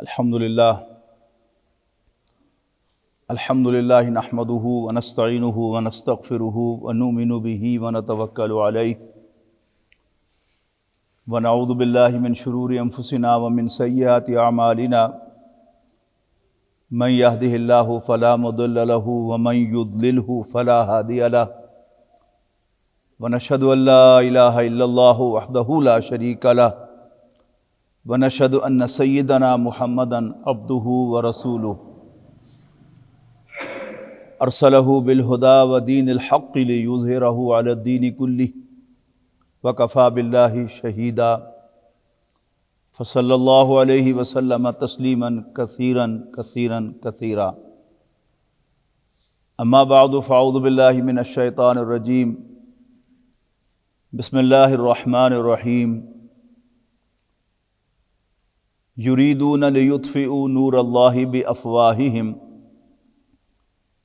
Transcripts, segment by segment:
الحمدللہ نحمدہ ونستعینہ ونستغفرہ ونؤمن بہ ونتوکل علیہ ونعوذ باللہ من شرور انفسنا ومن سیئات اعمالنا من یہدہ اللہ فلا مضل لہ ومن یضللہ فلا ہادی لہ ونشہد ان لا الہ الا اللہ وحدہ لا شریک لہ ونشہد ان سیدنا محمدا عبدہ ورسولہ ارسلہ بالہدی ودین الحق لیظہرہ علی الدین کلہ وکفی باللہ شہیدا فصلی اللہ علیہ وسلم تسلیما کثیرا کثیرا کثیرا اما بعد فاعوذ باللہ من الشیطان الرجیم بسم اللہ الرحمن الرحیم یریدون لیطفئوا نور اللہ بافواہہم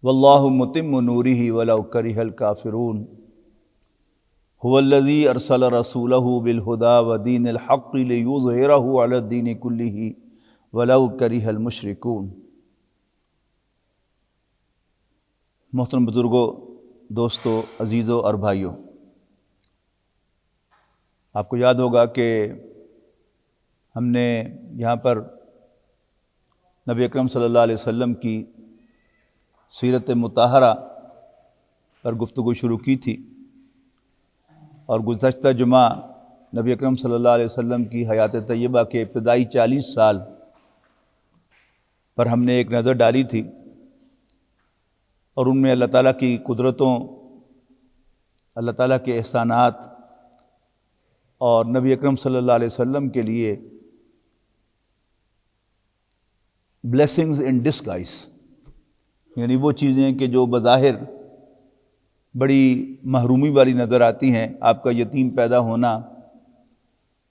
واللہ متم نورہ ولو کرہ الکافرون هو الذی ارسل رسولہ بالہدی ودین الحق لیظہرہ علی الدین کلہ ولو کرہ المشرکون۔ محترم بزرگوں، دوستو، عزیزوں اور بھائیوں، آپ کو یاد ہوگا کہ ہم نے یہاں پر نبی اکرم صلی اللہ علیہ وسلم کی سیرت مطہرہ پر گفتگو شروع کی تھی، اور گزشتہ جمعہ نبی اکرم صلی اللہ علیہ وسلم کی حیات طیبہ کے ابتدائی 40 سال پر ہم نے ایک نظر ڈالی تھی، اور ان میں اللہ تعالیٰ کی قدرتوں، اللہ تعالیٰ کے احسانات اور نبی اکرم صلی اللہ علیہ وسلم کے لیے بلیسنگز ان ڈسگائز، یعنی وہ چیزیں کہ جو بظاہر بڑی محرومی والی نظر آتی ہیں۔ آپ کا یتیم پیدا ہونا،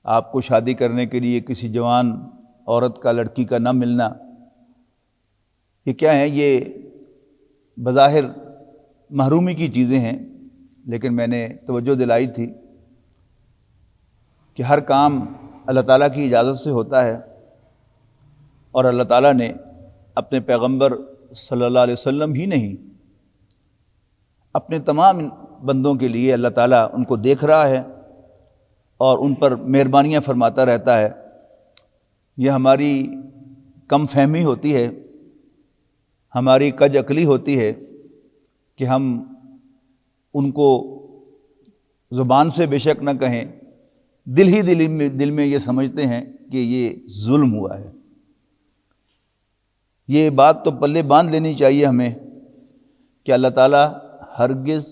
آپ کو شادی کرنے کے لیے کسی جوان عورت کا، لڑکی کا نہ ملنا، یہ کیا ہیں؟ یہ بظاہر محرومی کی چیزیں ہیں، لیکن میں نے توجہ دلائی تھی کہ ہر کام اللہ تعالیٰ کی اجازت سے ہوتا ہے، اور اللہ تعالیٰ نے اپنے پیغمبر صلی اللہ علیہ وسلم ہی نہیں، اپنے تمام بندوں کے لیے اللہ تعالیٰ ان کو دیکھ رہا ہے اور ان پر مہربانیاں فرماتا رہتا ہے۔ یہ ہماری کم فہمی ہوتی ہے، ہماری کج عقلی ہوتی ہے کہ ہم ان کو زبان سے بے شک نہ کہیں، دل میں یہ سمجھتے ہیں کہ یہ ظلم ہوا ہے۔ یہ بات تو پلے باندھ لینی چاہیے ہمیں کہ اللہ تعالیٰ ہرگز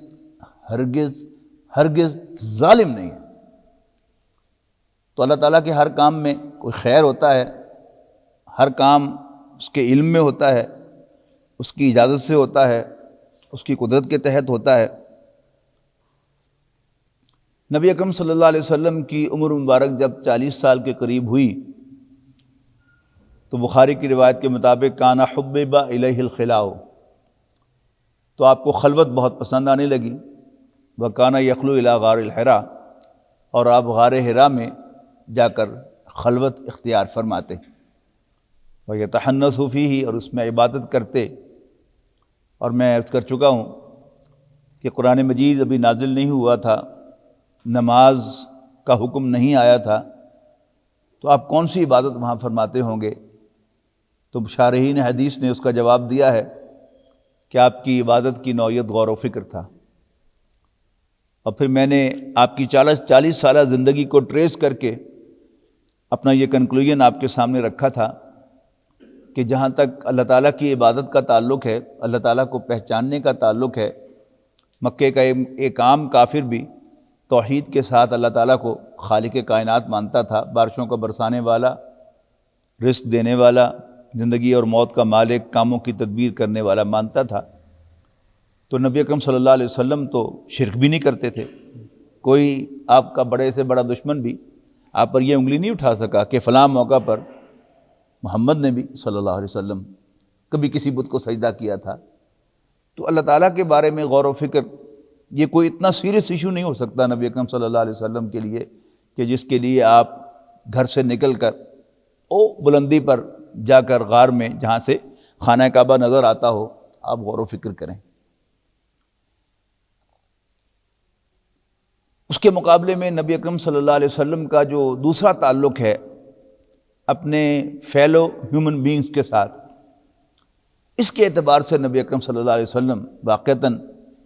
ہرگز ہرگز ظالم نہیں ہے۔ تو اللہ تعالیٰ کے ہر کام میں کوئی خیر ہوتا ہے، ہر کام اس کے علم میں ہوتا ہے، اس کی اجازت سے ہوتا ہے، اس کی قدرت کے تحت ہوتا ہے۔ نبی اکرم صلی اللہ علیہ وسلم کی عمر مبارک جب 40 سال کے قریب ہوئی تو بخاری کی روایت کے مطابق کانا حبب الیہ الخلاء، تو آپ کو خلوت بہت پسند آنے لگی۔ وکانا یخلو الی غار الحراء، اور آپ غار حرا میں جا کر خلوت اختیار فرماتے، ویتحنث فیہ، اور اس میں عبادت کرتے۔ اور میں عرض کر چکا ہوں کہ قرآن مجید ابھی نازل نہیں ہوا تھا، نماز کا حکم نہیں آیا تھا، تو آپ کون سی عبادت وہاں فرماتے ہوں گے؟ تو شارحین حدیث نے اس کا جواب دیا ہے کہ آپ کی عبادت کی نوعیت غور و فکر تھا۔ اور پھر میں نے آپ کی 40 سالہ زندگی کو ٹریس کر کے اپنا یہ کنکلوژن آپ کے سامنے رکھا تھا کہ جہاں تک اللہ تعالیٰ کی عبادت کا تعلق ہے، اللہ تعالیٰ کو پہچاننے کا تعلق ہے، مکے کا ایک عام کافر بھی توحید کے ساتھ اللہ تعالیٰ کو خالق کائنات مانتا تھا، بارشوں کا برسانے والا، رزق دینے والا، زندگی اور موت کا مالک، کاموں کی تدبیر کرنے والا مانتا تھا۔ تو نبی اکرم صلی اللہ علیہ وسلم تو شرک بھی نہیں کرتے تھے۔ کوئی آپ کا بڑے سے بڑا دشمن بھی آپ پر یہ انگلی نہیں اٹھا سکا کہ فلاں موقع پر محمد نے بھی صلی اللہ علیہ وسلم کبھی کسی بت کو سجدہ کیا تھا۔ تو اللہ تعالیٰ کے بارے میں غور و فکر، یہ کوئی اتنا سیریس ایشو نہیں ہو سکتا نبی اکرم صلی اللہ علیہ وسلم کے لیے کہ جس کے لیے آپ گھر سے نکل کر بلندی پر جا کر غار میں جہاں سے خانہ کعبہ نظر آتا ہو آپ غور و فکر کریں۔ اس کے مقابلے میں نبی اکرم صلی اللہ علیہ وسلم کا جو دوسرا تعلق ہے اپنے فیلو ہیومن بینگز کے ساتھ، اس کے اعتبار سے نبی اکرم صلی اللہ علیہ وسلم واقعتاً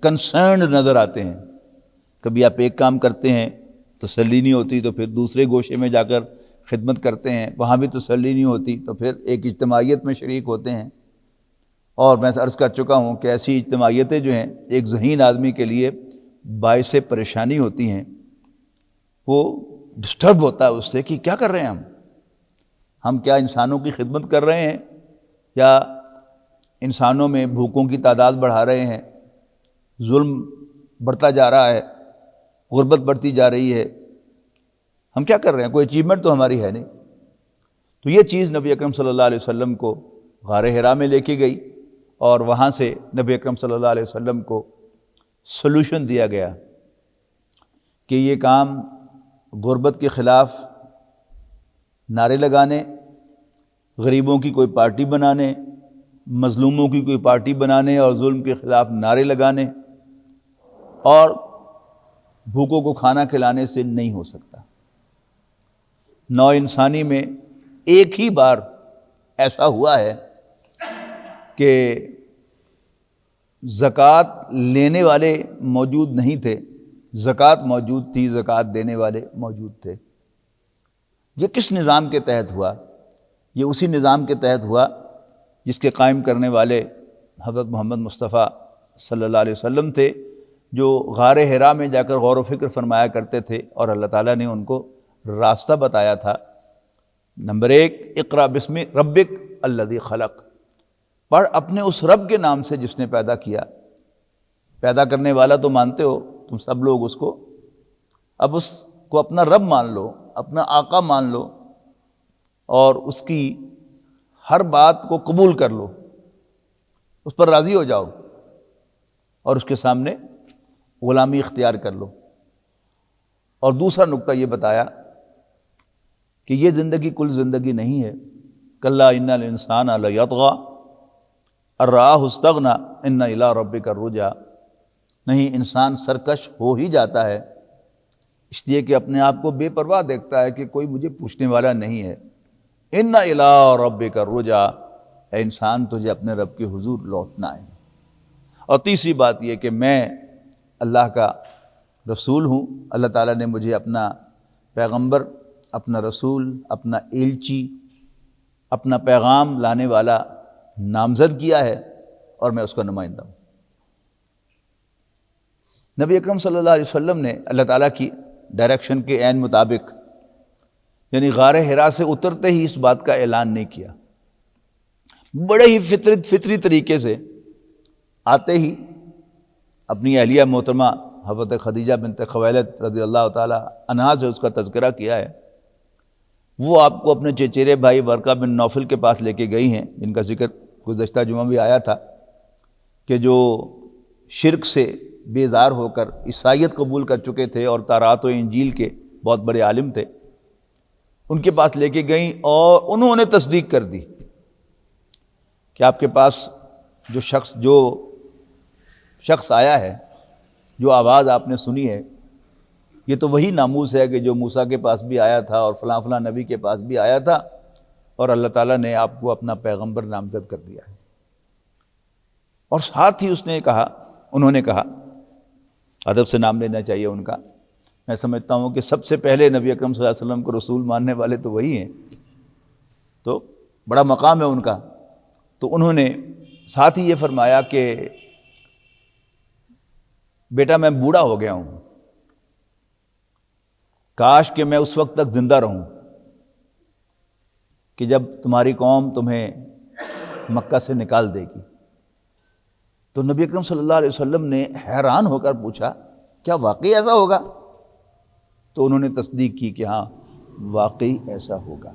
کنسرنڈ نظر آتے ہیں۔ کبھی آپ ایک کام کرتے ہیں تسلی نہیں ہوتی تو پھر دوسرے گوشے میں جا کر خدمت کرتے ہیں، وہاں بھی تسلی نہیں ہوتی تو پھر ایک اجتماعیت میں شریک ہوتے ہیں۔ اور میں عرض کر چکا ہوں کہ ایسی اجتماعیتیں جو ہیں ایک ذہین آدمی کے لیے باعث پریشانی ہوتی ہیں، وہ ڈسٹرب ہوتا ہے اس سے کہ کیا کر رہے ہیں ہم کیا انسانوں کی خدمت کر رہے ہیں یا انسانوں میں بھوکوں کی تعداد بڑھا رہے ہیں، ظلم بڑھتا جا رہا ہے، غربت بڑھتی جا رہی ہے، ہم کیا کر رہے ہیں؟ کوئی اچیومنٹ تو ہماری ہے نہیں۔ تو یہ چیز نبی اکرم صلی اللہ علیہ وسلم کو غار حرا میں لے کے گئی اور وہاں سے نبی اکرم صلی اللہ علیہ وسلم کو سلوشن دیا گیا کہ یہ کام غربت کے خلاف نعرے لگانے، غریبوں کی کوئی پارٹی بنانے، مظلوموں کی کوئی پارٹی بنانے اور ظلم کے خلاف نعرے لگانے اور بھوکوں کو کھانا کھلانے سے نہیں ہو سکتا۔ نو انسانی میں ایک ہی بار ایسا ہوا ہے کہ زکوٰۃ لینے والے موجود نہیں تھے، زکوٰۃ موجود تھی، زکوٰۃ دینے والے موجود تھے۔ یہ کس نظام کے تحت ہوا؟ یہ اسی نظام کے تحت ہوا جس کے قائم کرنے والے حضرت محمد مصطفیٰ صلی اللہ علیہ وسلم تھے، جو غار حرا میں جا کر غور و فکر فرمایا کرتے تھے اور اللہ تعالیٰ نے ان کو راستہ بتایا تھا۔ نمبر 1، اقرأ بسم ربک الذی خلق، پڑھ اپنے اس رب کے نام سے جس نے پیدا کیا۔ پیدا کرنے والا تو مانتے ہو تم سب لوگ اس کو، اب اس کو اپنا رب مان لو، اپنا آقا مان لو اور اس کی ہر بات کو قبول کر لو، اس پر راضی ہو جاؤ اور اس کے سامنے غلامی اختیار کر لو۔ اور دوسرا نقطہ یہ بتایا کہ یہ زندگی کل زندگی نہیں ہے، کلا ان الانسان لیطغی ان رآہ استغنی ان الی ربک الرجعی، نہیں انسان سرکش ہو ہی جاتا ہے اس لیے کہ اپنے آپ کو بے پرواہ دیکھتا ہے کہ کوئی مجھے پوچھنے والا نہیں ہے۔ ان الی ربک الرجعی، اے انسان تجھے اپنے رب کے حضور لوٹنا ہے۔ اور تیسری بات یہ کہ میں اللہ کا رسول ہوں، اللہ تعالیٰ نے مجھے اپنا پیغمبر، اپنا رسول، اپنا ایلچی، اپنا پیغام لانے والا نامزد کیا ہے اور میں اس کا نمائندہ ہوں۔ نبی اکرم صلی اللہ علیہ وسلم نے اللہ تعالیٰ کی ڈائریکشن کے عین مطابق یعنی غار حرا سے اترتے ہی اس بات کا اعلان نہیں کیا، بڑے ہی فطری طریقے سے آتے ہی اپنی اہلیہ محترمہ حضرت خدیجہ بنت خویلد رضی اللہ تعالی عنہا سے اس کا تذکرہ کیا ہے۔ وہ آپ کو اپنے چچیرے بھائی ورقہ بن نوفل کے پاس لے کے گئی ہیں، جن کا ذکر گزشتہ جمعہ بھی آیا تھا کہ جو شرک سے بیزار ہو کر عیسائیت قبول کر چکے تھے اور تورات و انجیل کے بہت بڑے عالم تھے۔ ان کے پاس لے کے گئیں اور انہوں نے تصدیق کر دی کہ آپ کے پاس جو شخص آیا ہے، جو آواز آپ نے سنی ہے، یہ تو وہی ناموس ہے کہ جو موسیٰ کے پاس بھی آیا تھا اور فلاں فلاں نبی کے پاس بھی آیا تھا، اور اللہ تعالیٰ نے آپ کو اپنا پیغمبر نامزد کر دیا ہے۔ اور ساتھ ہی انہوں نے کہا، ادب سے نام لینا چاہیے ان کا، میں سمجھتا ہوں کہ سب سے پہلے نبی اکرم صلی اللہ علیہ وسلم کو رسول ماننے والے تو وہی ہیں، تو بڑا مقام ہے ان کا۔ تو انہوں نے ساتھ ہی یہ فرمایا کہ بیٹا میں بوڑھا ہو گیا ہوں، کاش کہ میں اس وقت تک زندہ رہوں کہ جب تمہاری قوم تمہیں مکہ سے نکال دے گی۔ تو نبی اکرم صلی اللہ علیہ وسلم نے حیران ہو کر پوچھا، کیا واقعی ایسا ہوگا؟ تو انہوں نے تصدیق کی کہ ہاں واقعی ایسا ہوگا۔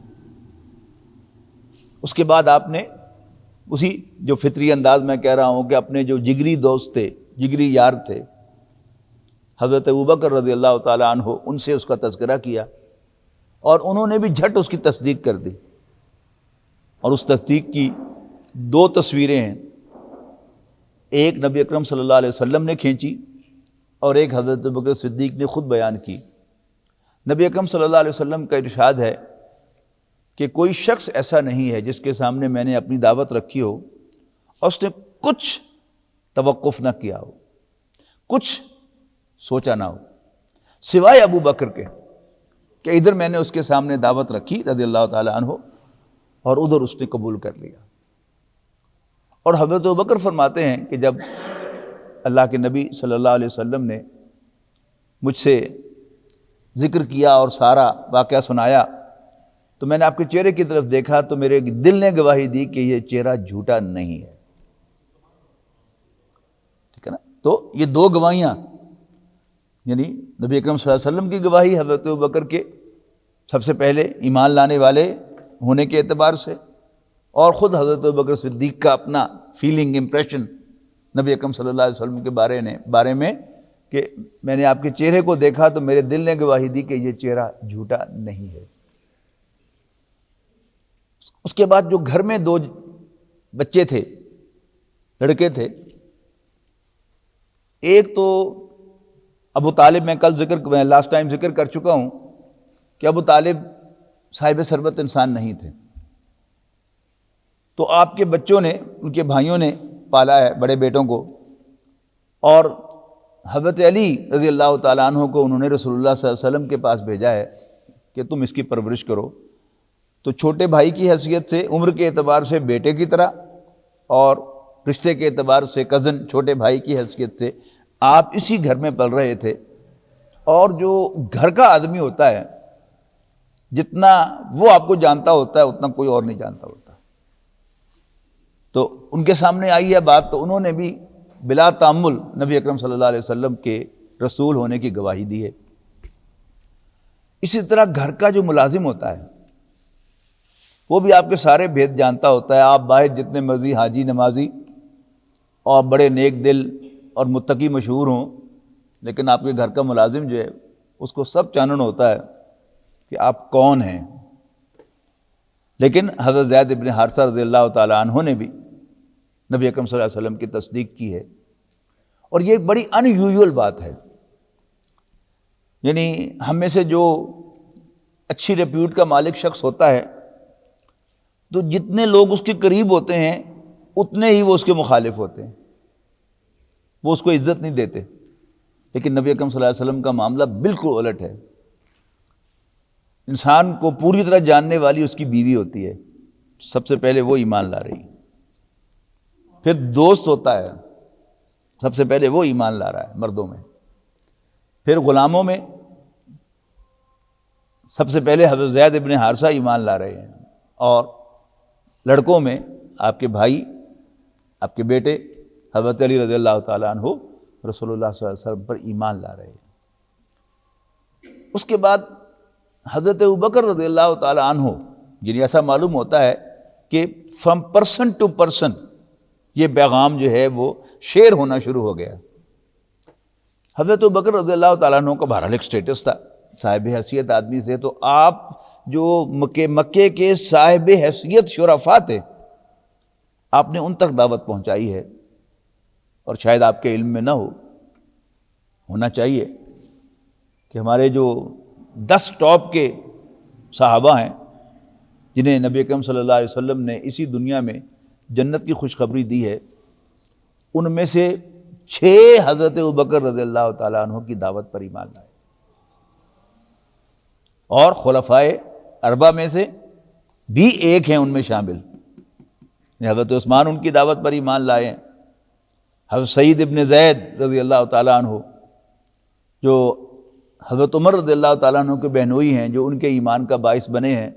اس کے بعد آپ نے اسی جو فطری انداز میں کہہ رہا ہوں کہ اپنے جو جگری دوست تھے، جگری یار تھے، حضرت ابوبکر رضی اللہ تعالیٰ عنہ، ان سے اس کا تذکرہ کیا اور انہوں نے بھی جھٹ اس کی تصدیق کر دی اور اس تصدیق کی دو تصویریں ہیں، ایک نبی اکرم صلی اللہ علیہ وسلم نے کھینچی اور ایک حضرت ابوبکر صدیق نے خود بیان کی۔ نبی اکرم صلی اللہ علیہ وسلم کا ارشاد ہے کہ کوئی شخص ایسا نہیں ہے جس کے سامنے میں نے اپنی دعوت رکھی ہو اور اس نے کچھ توقف نہ کیا ہو، کچھ سوچا نہ ہو، سوائے ابو بکر کے کہ ادھر میں نے اس کے سامنے دعوت رکھی رضی اللہ تعالی عنہ اور ادھر اس نے قبول کر لیا۔ اور حضرت ابوبکر فرماتے ہیں کہ جب اللہ کے نبی صلی اللہ علیہ وسلم نے مجھ سے ذکر کیا اور سارا واقعہ سنایا تو میں نے آپ کے چہرے کی طرف دیکھا تو میرے دل نے گواہی دی کہ یہ چہرہ جھوٹا نہیں ہے، ٹھیک ہے نا۔ تو یہ دو گواہیاں، یعنی نبی اکرم صلی اللہ علیہ وسلم کی گواہی حضرت ابوبکر کے سب سے پہلے ایمان لانے والے ہونے کے اعتبار سے، اور خود حضرت ابوبکر صدیق کا اپنا فیلنگ امپریشن نبی اکرم صلی اللہ علیہ وسلم کے بارے میں کہ میں نے آپ کے چہرے کو دیکھا تو میرے دل نے گواہی دی کہ یہ چہرہ جھوٹا نہیں ہے۔ اس کے بعد جو گھر میں دو بچے تھے، لڑکے تھے، ایک تو ابو طالب، میں لاسٹ ٹائم ذکر کر چکا ہوں کہ ابو طالب صاحب ثروت انسان نہیں تھے، تو آپ کے بچوں نے، ان کے بھائیوں نے پالا ہے بڑے بیٹوں کو، اور حضرت علی رضی اللہ تعالیٰ عنہ کو انہوں نے رسول اللہ صلی اللہ علیہ وسلم کے پاس بھیجا ہے کہ تم اس کی پرورش کرو۔ تو چھوٹے بھائی کی حیثیت سے، عمر کے اعتبار سے بیٹے کی طرح، اور رشتے کے اعتبار سے کزن، چھوٹے بھائی کی حیثیت سے آپ اسی گھر میں پل رہے تھے۔ اور جو گھر کا آدمی ہوتا ہے، جتنا وہ آپ کو جانتا ہوتا ہے اتنا کوئی اور نہیں جانتا ہوتا۔ تو ان کے سامنے آئی ہے بات تو انہوں نے بھی بلا تامل نبی اکرم صلی اللہ علیہ وسلم کے رسول ہونے کی گواہی دی ہے۔ اسی طرح گھر کا جو ملازم ہوتا ہے وہ بھی آپ کے سارے بھید جانتا ہوتا ہے۔ آپ باہر جتنے مرضی حاجی نمازی اور بڑے نیک دل اور متقی مشہور ہوں، لیکن آپ کے گھر کا ملازم جو ہے اس کو سب چانن ہوتا ہے کہ آپ کون ہیں۔ لیکن حضرت زید ابن حارثہ رضی اللہ تعالیٰ عنہ نے بھی نبی اکرم صلی اللہ علیہ وسلم کی تصدیق کی ہے، اور یہ ایک بڑی ان یوزول بات ہے۔ یعنی ہم میں سے جو اچھی ریپیوٹ کا مالک شخص ہوتا ہے تو جتنے لوگ اس کے قریب ہوتے ہیں اتنے ہی وہ اس کے مخالف ہوتے ہیں، وہ اس کو عزت نہیں دیتے۔ لیکن نبی اکرم صلی اللہ علیہ وسلم کا معاملہ بالکل الٹ ہے۔ انسان کو پوری طرح جاننے والی اس کی بیوی ہوتی ہے، سب سے پہلے وہ ایمان لا رہی ہے، پھر دوست ہوتا ہے، سب سے پہلے وہ ایمان لا رہا ہے مردوں میں، پھر غلاموں میں سب سے پہلے حضرت زید ابن حارثہ ایمان لا رہے ہیں، اور لڑکوں میں آپ کے بھائی، آپ کے بیٹے حضرت علی رضی اللہ تعالیٰ عنہ رسول اللہ صلی اللہ علیہ وسلم پر ایمان لا رہے ہیں۔ اس کے بعد حضرت ابوبکر رضی اللہ تعالیٰ عنہ، یعنی ایسا معلوم ہوتا ہے کہ فرام پرسن ٹو پرسن یہ پیغام جو ہے وہ شیئر ہونا شروع ہو گیا۔ حضرت ابوبکر رضی اللہ تعالیٰ عنہ کا بہرحال ایک سٹیٹس تھا، صاحب حیثیت آدمی سے، تو آپ جو مکے کے صاحب حیثیت شرفاء تھے آپ نے ان تک دعوت پہنچائی ہے، اور شاید آپ کے علم میں نہ ہونا چاہیے کہ ہمارے جو 10 ٹاپ کے صحابہ ہیں جنہیں نبی اکرم صلی اللہ علیہ وسلم نے اسی دنیا میں جنت کی خوشخبری دی ہے، ان میں سے 6 حضرت ابوبکر رضی اللہ تعالیٰ عنہ کی دعوت پر ایمان لائے، اور خلفائے اربعہ میں سے بھی ایک ہیں ان میں شامل، حضرت عثمان ان کی دعوت پر ایمان لائے ہیں، حضرت سعید ابن زید رضی اللہ تعالیٰ عنہ جو حضرت عمر رضی اللہ تعالیٰ عنہ کے بہنوئی ہیں، جو ان کے ایمان کا باعث بنے ہیں،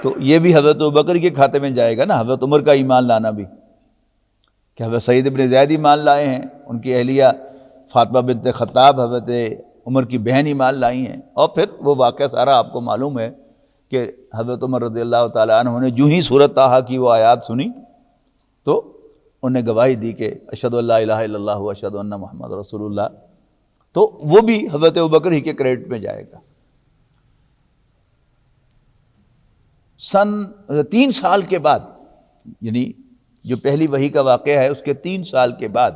تو یہ بھی حضرت ابوبکر کے کھاتے میں جائے گا نا، حضرت عمر کا ایمان لانا بھی، کہ حضرت سعید ابن زید ایمان لائے ہیں، ان کی اہلیہ فاطمہ بنت خطاب حضرت عمر کی بہن ایمان لائی ہیں، اور پھر وہ واقعہ سارا آپ کو معلوم ہے کہ حضرت عمر رضی اللہ تعالیٰ عنہ نے جو ہی سورۃ طٰہٰ کی وہ آیات سنی تو انہوں نے گواہی دی کہ اشہد ان لا الہ الا اللہ و اشہد ان محمد رسول اللہ، تو وہ بھی حضرت ابوبکر ہی کے کریڈٹ میں جائے گا۔ 3 سال کے بعد، یعنی جو پہلی وحی کا واقعہ ہے اس کے 3 سال کے بعد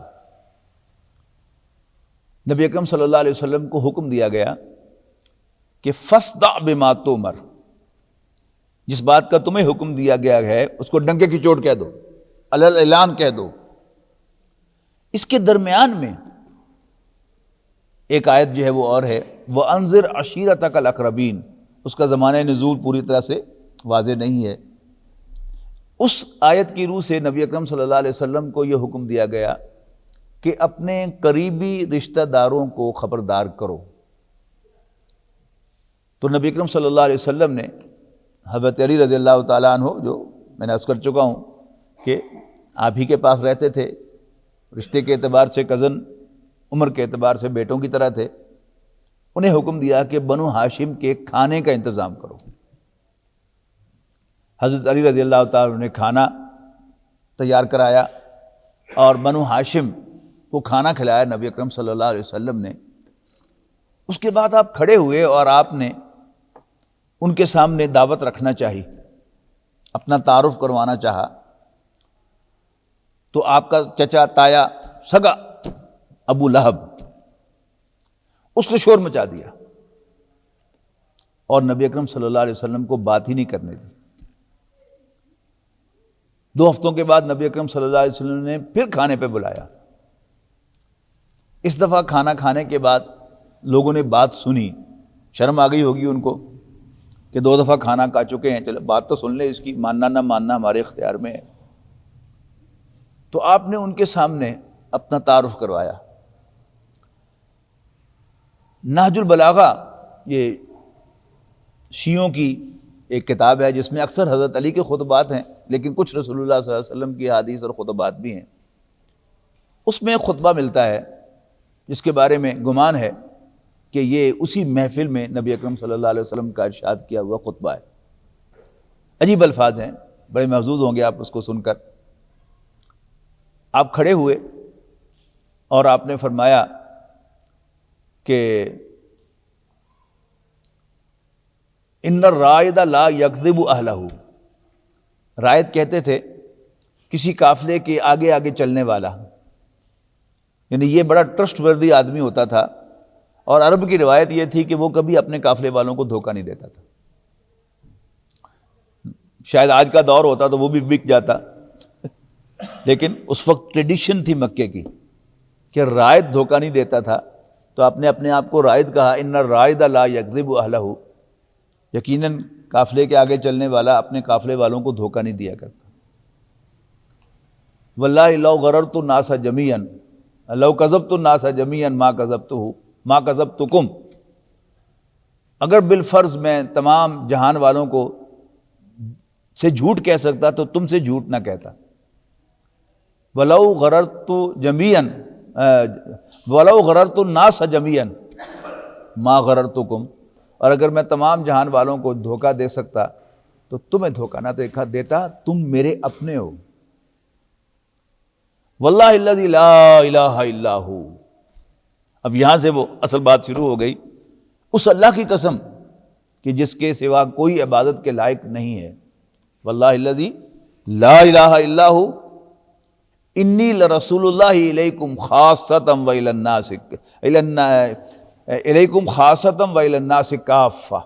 نبی اکرم صلی اللہ علیہ وسلم کو حکم دیا گیا کہ فاصدع بما تؤمر، جس بات کا تمہیں حکم دیا گیا ہے اس کو ڈنکے کی چوٹ کہہ دو، علی اعلان کہہ دو۔ اس کے درمیان میں ایک آیت جو ہے وہ اور ہے، وَأَنذِرْ عَشِيرَتَكَ الْأَقْرَبِينَ، اس کا زمانہ نزول پوری طرح سے واضح نہیں ہے۔ اس آیت کی روح سے نبی اکرم صلی اللہ علیہ وسلم کو یہ حکم دیا گیا کہ اپنے قریبی رشتہ داروں کو خبردار کرو۔ تو نبی اکرم صلی اللہ علیہ وسلم نے حضرت علی رضی اللہ تعالیٰ عنہ، جو میں نے عرض کر چکا ہوں کہ آپ ہی کے پاس رہتے تھے، رشتے کے اعتبار سے کزن، عمر کے اعتبار سے بیٹوں کی طرح تھے، انہیں حکم دیا کہ بنو ہاشم کے کھانے کا انتظام کرو۔ حضرت علی رضی اللہ تعالیٰ نے کھانا تیار کرایا اور بنو ہاشم کو کھانا کھلایا نبی اکرم صلی اللہ علیہ وسلم نے۔ اس کے بعد آپ کھڑے ہوئے اور آپ نے ان کے سامنے دعوت رکھنا چاہی، اپنا تعارف کروانا چاہا۔ تو آپ کا چچا، تایا، سگا ابو لہب، اس نے شور مچا دیا اور نبی اکرم صلی اللہ علیہ وسلم کو بات ہی نہیں کرنے دی۔ 2 ہفتوں کے بعد نبی اکرم صلی اللہ علیہ وسلم نے پھر کھانے پہ بلایا۔ اس دفعہ کھانا کھانے کے بعد لوگوں نے بات سنی، شرم آ گئی ہوگی ان کو کہ 2 دفعہ کھانا کھا چکے ہیں، چلو بات تو سن لیں، اس کی ماننا نہ ماننا ہمارے اختیار میں ہے۔ تو آپ نے ان کے سامنے اپنا تعارف کروایا۔ نہج البلاغہ یہ شیعوں کی ایک کتاب ہے جس میں اکثر حضرت علی کے خطبات ہیں، لیکن کچھ رسول اللہ صلی اللہ علیہ وسلم کی احادیث اور خطبات بھی ہیں۔ اس میں ایک خطبہ ملتا ہے جس کے بارے میں گمان ہے کہ یہ اسی محفل میں نبی اکرم صلی اللہ علیہ وسلم کا ارشاد کیا ہوا خطبہ ہے۔ عجیب الفاظ ہیں، بڑے محظوظ ہوں گے آپ اس کو سن کر۔ آپ کھڑے ہوئے اور آپ نے فرمایا کہ ان الرائد لا یکذب اہلہ، رائد کہتے تھے کسی قافلے کے آگے آگے چلنے والا، یعنی یہ بڑا ٹرسٹ وردی آدمی ہوتا تھا، اور عرب کی روایت یہ تھی کہ وہ کبھی اپنے قافلے والوں کو دھوکہ نہیں دیتا تھا۔ شاید آج کا دور ہوتا تو وہ بھی بک جاتا، لیکن اس وقت ٹریڈیشن تھی مکے کی کہ رائد دھوکہ نہیں دیتا تھا، تو آپ نے اپنے آپ کو رائد کہا، ان الرائد لا یکذب اہلہ، یقیناً قافلے کے آگے چلنے والا اپنے قافلے والوں کو دھوکہ نہیں دیا کرتا۔ واللہ لو غررت الناس جمیعا لو کذبت الناس جمیعا ما کذبتکم، اگر بالفرض میں تمام جہان والوں کو سے جھوٹ کہہ سکتا تو تم سے جھوٹ نہ کہتا۔ ولو غررت جمیعا ولو غررت الناس جمیعا ما غررتکم، اور اگر میں تمام جہان والوں کو دھوکہ دے سکتا تو تمہیں دھوکہ نہ دیتا، تم میرے اپنے ہو۔ واللہ الذی لا الہ الا ہو، اب یہاں سے وہ اصل بات شروع ہو گئی، اس اللہ کی قسم کہ جس کے سوا کوئی عبادت کے لائق نہیں ہے۔ واللہ الذی لا الہ الا ہو انی لرسول اللہ الیکم خاصۃ و الی الناس الیکم خاصۃ و الی الناس کافہ،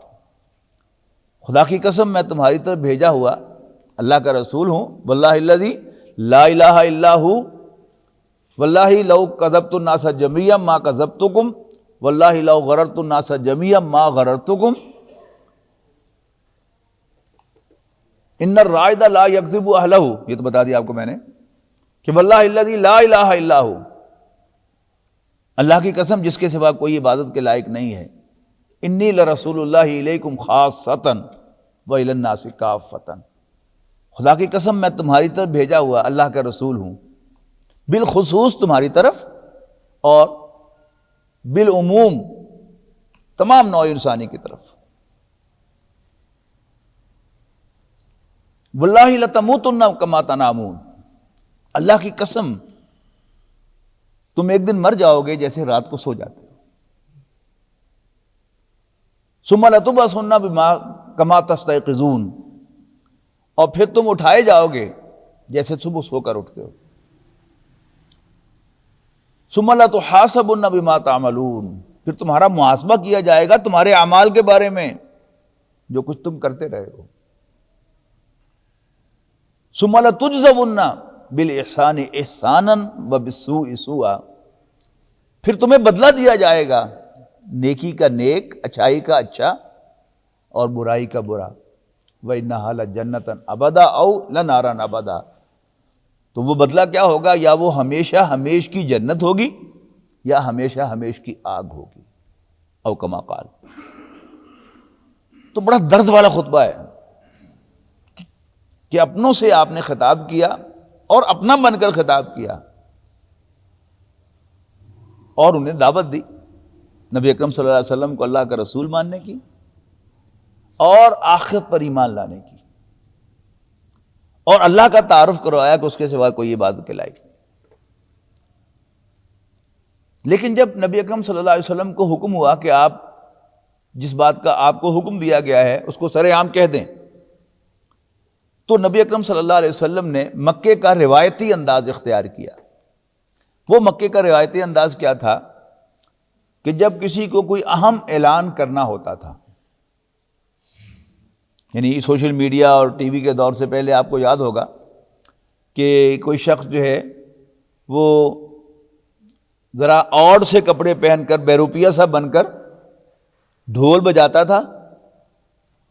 خدا کی قسم میں تمہاری طرف بھیجا ہوا اللہ کا رسول ہوں۔ واللہ الذی لا الہ الا ہو واللہ لو کذبت الناس جمیعا ما کذبتکم واللہ لو غررت الناس جمیعا ما غررتکم ان الرائد لا یکذب اہلہ، یہ تو بتا دیا آپ کو میں نے کہ واللہ الذی لا الہ الا ہو، اللہ کی قسم جس کے سوا کوئی عبادت کے لائق نہیں ہے، انی لرسول اللہ الیکم خاصۃ و الی الناس کافۃ، خدا کی قسم میں تمہاری طرف بھیجا ہوا اللہ کا رسول ہوں، بالخصوص تمہاری طرف اور بالعموم تمام نوع انسانی کی طرف۔ واللہ لتموتن کما تنامون، اللہ کی قسم تم ایک دن مر جاؤ گے جیسے رات کو سو جاتے ہو۔ ثم لتبعثن بما کما تستيقظون، اور پھر تم اٹھائے جاؤ گے جیسے صبح سو کر اٹھتے ہو. ثم لتحاسبن بما تعملون، پھر تمہارا محاسبہ کیا جائے گا تمہارے اعمال کے بارے میں جو کچھ تم کرتے رہے ہو. ثم لتجزون بالاحسان احسانا وبالسوء سوءا، پھر تمہیں بدلہ دیا جائے گا نیکی کا نیک، اچھائی کا اچھا اور برائی کا برا. وَإِنَّهَا لَجَنَّةً أَبَدًا أَوْ لَنَارًا أَبَدًا، تو وہ بدلہ کیا ہوگا؟ یا وہ ہمیشہ ہمیش کی جنت ہوگی یا ہمیشہ ہمیش کی آگ ہوگی، او کما قال. تو بڑا درد والا خطبہ ہے کہ اپنوں سے آپ نے خطاب کیا اور اپنا بن کر خطاب کیا اور انہیں دعوت دی نبی اکرم صلی اللہ علیہ وسلم کو اللہ کا رسول ماننے کی اور آخرت پر ایمان لانے کی، اور اللہ کا تعارف کروایا کہ اس کے سوا کوئی عبادت کے لائق نہیں. لیکن جب نبی اکرم صلی اللہ علیہ وسلم کو حکم ہوا کہ آپ جس بات کا آپ کو حکم دیا گیا ہے اس کو سر عام کہہ دیں، تو نبی اکرم صلی اللہ علیہ وسلم نے مکے کا روایتی انداز اختیار کیا. وہ مکے کا روایتی انداز کیا تھا کہ جب کسی کو کوئی اہم اعلان کرنا ہوتا تھا، یعنی سوشل میڈیا اور ٹی وی کے دور سے پہلے آپ کو یاد ہوگا کہ کوئی شخص جو ہے وہ ذرا اوڈ سے کپڑے پہن کر بیروپیہ سا بن کر ڈھول بجاتا تھا،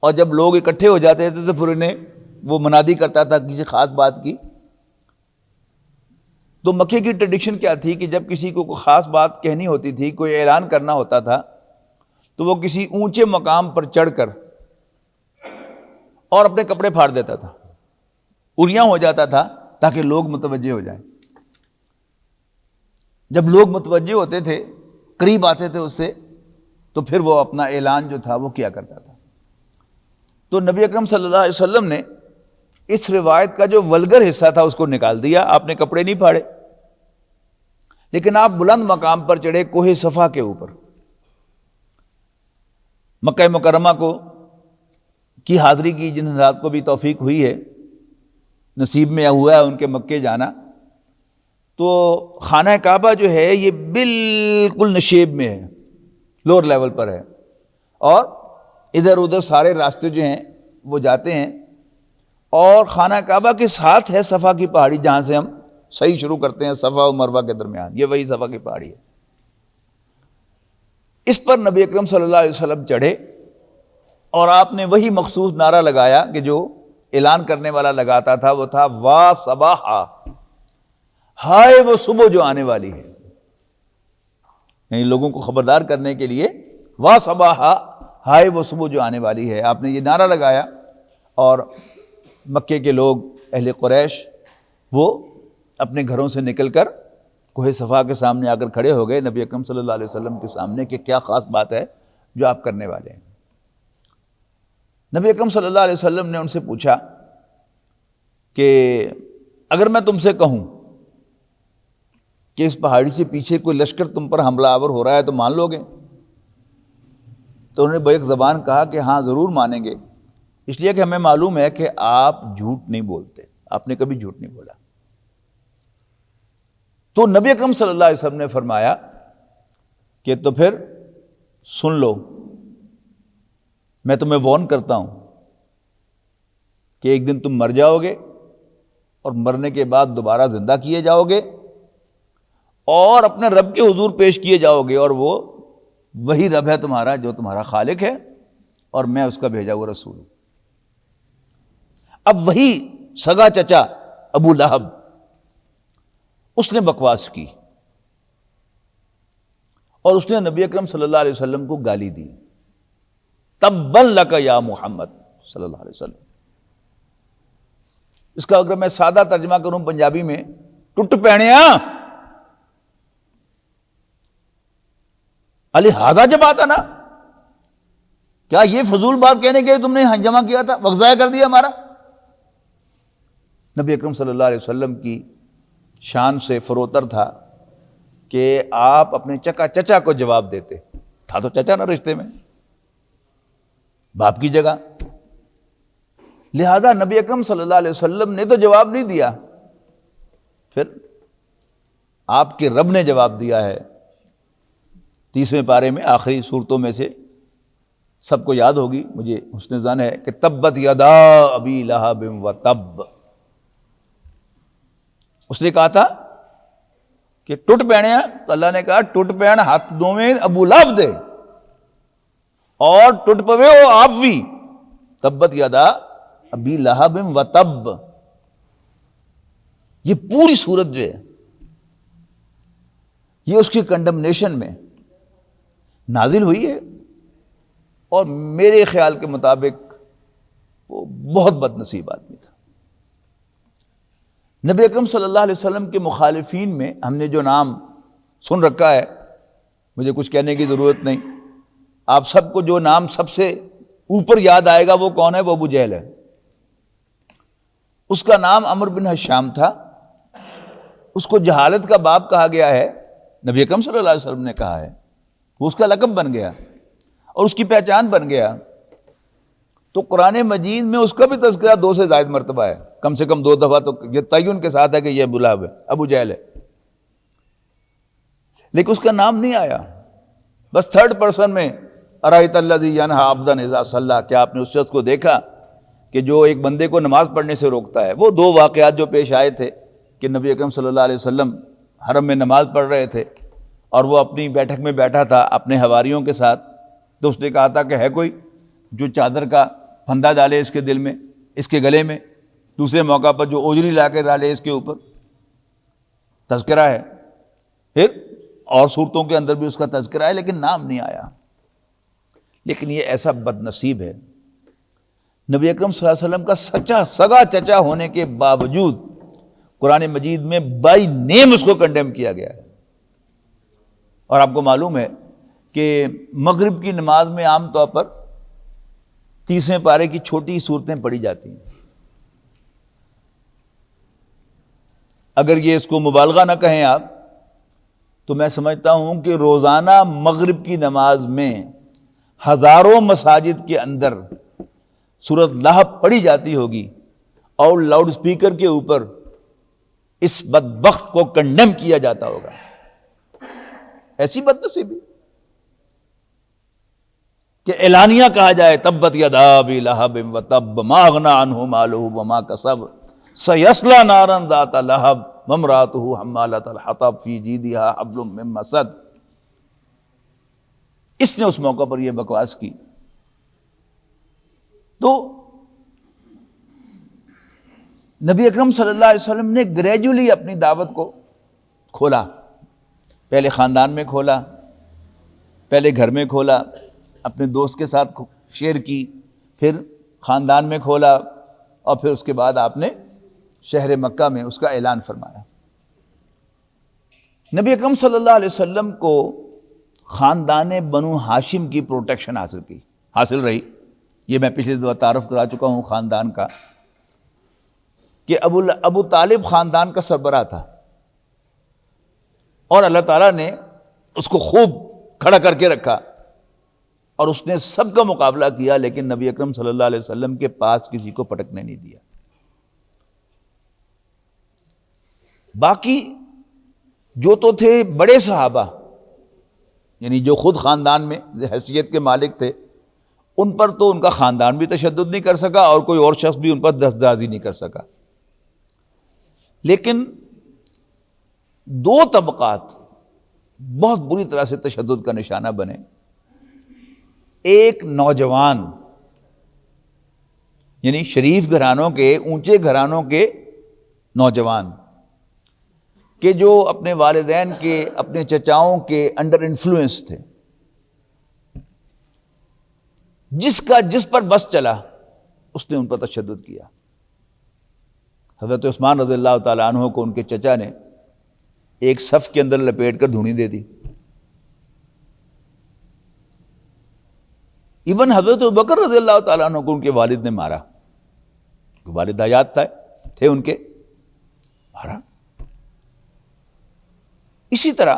اور جب لوگ اکٹھے ہو جاتے تھے تو پھر انہیں وہ منادی کرتا تھا کسی خاص بات کی. تو مکے کی ٹریڈیشن کیا تھی کہ جب کسی کو کوئی خاص بات کہنی ہوتی تھی، کوئی اعلان کرنا ہوتا تھا، تو وہ کسی اونچے مقام پر چڑھ کر اور اپنے کپڑے پھاڑ دیتا تھا، اریاں ہو جاتا تھا تاکہ لوگ متوجہ ہو جائیں. جب لوگ متوجہ ہوتے تھے، قریب آتے تھے اس سے، تو پھر وہ اپنا اعلان جو تھا وہ کیا کرتا تھا. تو نبی اکرم صلی اللہ علیہ وسلم نے اس روایت کا جو ولگر حصہ تھا اس کو نکال دیا. آپ نے کپڑے نہیں پھاڑے، لیکن آپ بلند مقام پر چڑھے کوہ صفا کے اوپر. مکہ مکرمہ کو کی حاضری کی جن حضرات کو بھی توفیق ہوئی ہے، نصیب میں ہوا ہے ان کے مکے جانا، تو خانہ کعبہ جو ہے یہ بالکل نشیب میں ہے، لوور لیول پر ہے، اور ادھر ادھر سارے راستے جو ہیں وہ جاتے ہیں، اور خانہ کعبہ کے ساتھ ہے صفا کی پہاڑی جہاں سے ہم صحیح شروع کرتے ہیں، صفا و مروہ کے درمیان، یہ وہی صفا کی پہاڑی ہے. اس پر نبی اکرم صلی اللہ علیہ وسلم چڑھے اور آپ نے وہی مخصوص نعرہ لگایا کہ جو اعلان کرنے والا لگاتا تھا، وہ تھا وا صباحا، ہائے وہ صبح جو آنے والی ہے. یعنی لوگوں کو خبردار کرنے کے لیے وا صباحا، ہائے وہ صبح جو آنے والی ہے، آپ نے یہ نعرہ لگایا. اور مکے کے لوگ، اہل قریش، وہ اپنے گھروں سے نکل کر کوہ صفا کے سامنے آ کر کھڑے ہو گئے نبی اکرم صلی اللہ علیہ وسلم کے سامنے کہ کیا خاص بات ہے جو آپ کرنے والے ہیں. نبی اکرم صلی اللہ علیہ وسلم نے ان سے پوچھا کہ اگر میں تم سے کہوں کہ اس پہاڑی سے پیچھے کوئی لشکر تم پر حملہ آور ہو رہا ہے تو مان لو گے؟ تو انہوں نے بیک زبان کہا کہ ہاں ضرور مانیں گے، اس لیے کہ ہمیں معلوم ہے کہ آپ جھوٹ نہیں بولتے، آپ نے کبھی جھوٹ نہیں بولا. تو نبی اکرم صلی اللہ علیہ وسلم نے فرمایا کہ تو پھر سن لو، میں تمہیں وارن کرتا ہوں کہ ایک دن تم مر جاؤ گے اور مرنے کے بعد دوبارہ زندہ کیے جاؤ گے اور اپنے رب کے حضور پیش کیے جاؤ گے، اور وہ وہی رب ہے تمہارا جو تمہارا خالق ہے اور میں اس کا بھیجا ہوا رسول ہوں. اب وہی سگا چچا ابو لہب اس نے بکواس کی اور اس نے نبی اکرم صلی اللہ علیہ وسلم کو گالی دی. تبًا لک یا محمد صلی اللہ علیہ وسلم. اس کا اگر میں سادہ ترجمہ کروں پنجابی میں، ٹوٹ پینیا علی ہادہ جب آتا نا، کیا یہ فضول بات کہنے کے تم نے ہنجمہ کیا تھا، وقت ضائع کر دیا ہمارا؟ نبی اکرم صلی اللہ علیہ وسلم کی شان سے فروتر تھا کہ آپ اپنے چکا چچا کو جواب دیتے. تھا تو چچا نا رشتے میں، باپ کی جگہ. لہذا نبی اکرم صلی اللہ علیہ وسلم نے تو جواب نہیں دیا، پھر آپ کے رب نے جواب دیا ہے 30ویں پارے میں، آخری صورتوں میں سے سب کو یاد ہوگی، مجھے حسن ظن ہے کہ تبت یدا ابی لہب وتب. اس نے کہا تھا کہ ٹوٹ پینیا، تو اللہ نے کہا ٹوٹ پین ہاتھ دوویں ابو لہب دے اور ٹوٹ پوے وہ آپ بھی. تبت یدا ابی لہب وتب، یہ پوری صورت جو ہے یہ اس کی کنڈمنیشن میں نازل ہوئی ہے، اور میرے خیال کے مطابق وہ بہت بد نصیب آدمی تھا. نبی اکرم صلی اللہ علیہ وسلم کے مخالفین میں ہم نے جو نام سن رکھا ہے، مجھے کچھ کہنے کی ضرورت نہیں، آپ سب کو جو نام سب سے اوپر یاد آئے گا وہ کون ہے؟ وہ ابو جہل ہے. اس کا نام عمرو بن ہشام تھا، اس کو جہالت کا باپ کہا گیا ہے، نبی اکرم صلی اللہ علیہ وسلم نے کہا ہے، وہ اس کا لقب بن گیا اور اس کی پہچان بن گیا. تو قرآن مجید میں اس کا بھی تذکرہ 2 سے زائد مرتبہ ہے، کم سے کم 2 دفعہ تو یہ تعین کے ساتھ ہے کہ یہ ابو لہب ہے، ابو جہل ہے، لیکن اس کا نام نہیں آیا. بس تھرڈ پرسن میں ارایت الذی ینہی عبدا اذا صلی، کیا آپ نے اس شخص کو دیکھا کہ جو ایک بندے کو نماز پڑھنے سے روکتا ہے؟ وہ 2 واقعات جو پیش آئے تھے کہ نبی اکرم صلی اللہ علیہ وسلم حرم میں نماز پڑھ رہے تھے اور وہ اپنی بیٹھک میں بیٹھا تھا اپنے حواریوں کے ساتھ، تو اس نے کہا تھا کہ ہے کوئی جو چادر کا پھندا ڈالے اس کے دل میں، اس کے گلے میں. دوسرے موقع پر جو اوجری لا کے ڈالے اس کے اوپر. تذکرہ ہے، پھر اور صورتوں کے اندر بھی اس کا تذکرہ ہے، لیکن نام نہیں آیا. لیکن یہ ایسا بد نصیب ہے، نبی اکرم صلی اللہ علیہ وسلم کا سگا چچا ہونے کے باوجود قرآن مجید میں بائی نیم اس کو کنڈیم کیا گیا ہے. اور آپ کو معلوم ہے کہ مغرب کی نماز میں عام طور پر 30ویں پارے کی چھوٹی صورتیں پڑھی جاتی ہیں. اگر یہ اس کو مبالغہ نہ کہیں آپ، تو میں سمجھتا ہوں کہ روزانہ مغرب کی نماز میں ہزاروں مساجد کے اندر سورۃ لہب پڑھی جاتی ہوگی اور لاؤڈ سپیکر کے اوپر اس بدبخت کو کنڈیم کیا جاتا ہوگا. ایسی بد نصیبی کہ اعلانیہ کہا جائے تبت یدا ابی لہب وتب ما اغنی عنہ مالہ وما کسب سیصلی نارا ذات لہب وامرأتہ حمالۃ الحطب فی جیدہا حبل من مسد. اس نے اس موقع پر یہ بکواس کی. تو نبی اکرم صلی اللہ علیہ وسلم نے گریجولی اپنی دعوت کو کھولا. پہلے خاندان میں کھولا، پہلے گھر میں کھولا، اپنے دوست کے ساتھ شیئر کی، پھر خاندان میں کھولا، اور پھر اس کے بعد آپ نے شہر مکہ میں اس کا اعلان فرمایا. نبی اکرم صلی اللہ علیہ وسلم کو خاندان بنو ہاشم کی پروٹیکشن حاصل رہی. یہ میں پچھلے دفعہ تعارف کرا چکا ہوں خاندان کا، کہ ابو طالب خاندان کا سربراہ تھا، اور اللہ تعالیٰ نے اس کو خوب کھڑا کر کے رکھا اور اس نے سب کا مقابلہ کیا، لیکن نبی اکرم صلی اللہ علیہ وسلم کے پاس کسی کو پٹکنے نہیں دیا. باقی جو تو تھے بڑے صحابہ، یعنی جو خود خاندان میں حیثیت کے مالک تھے، ان پر تو ان کا خاندان بھی تشدد نہیں کر سکا اور کوئی اور شخص بھی ان پر دستاویزی نہیں کر سکا. لیکن 2 طبقات بہت بری طرح سے تشدد کا نشانہ بنے. ایک نوجوان، یعنی شریف گھرانوں کے، اونچے گھرانوں کے نوجوان، کہ جو اپنے والدین کے، اپنے چچاؤں کے انڈر انفلوئنس تھے، جس پر بس چلا اس نے ان پر تشدد کیا. حضرت عثمان رضی اللہ تعالیٰ عنہ کو ان کے چچا نے ایک صف کے اندر لپیٹ کر دھونی دے دی. ایون حضرت ابوبکر رضی اللہ تعالیٰ عنہ کو ان کے والد نے مارا، والد حیات تھے ان کے، مارا. اسی طرح